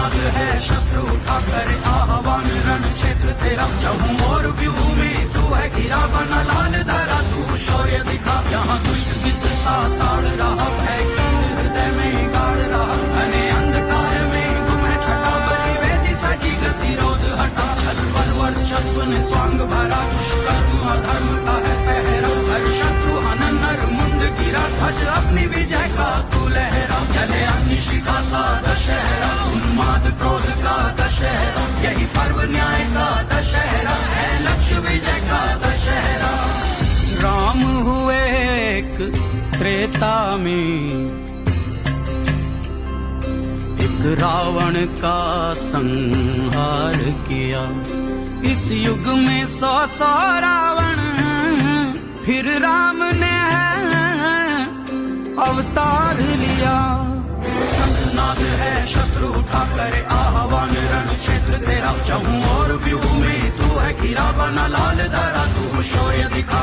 नाद है शस्त्र उठा कर आह्वान रण क्षेत्र तेरा चहूं और व्यूह में तू है घिरा बना लाल धरा तू शौर्य दिखा यहाँ दुष्ट विद्ध सा ताड़ रहा है हृदय में गाड़ रहा घने अंधकार में तुम है छटा बलि वेदी सजी गतिरोध हटा छल बल वर्चस्व ने स्वांग भरा दुष्कर्म अधर्म का है पहरा हर शत्रु हनन नर मुंड गिरा ध्वज अपनी विजय का तू लहरा चले अग्नि शिखा सा दशहरा उन्माद क्रोध का दशहरा यही पर्व न्याय का दशहरा है लक्ष्य विजय का दशहरा। राम हुए एक त्रेता में एक रावण का संहार किया इस युग में 100 रावण फिर राम ने अवतार लिया। नाद है शस्त्र उठा करे आह्वान रण क्षेत्र तेरा चहूं और व्यूह में तू है घिरा बना लाल धरा तू शौर्य दिखा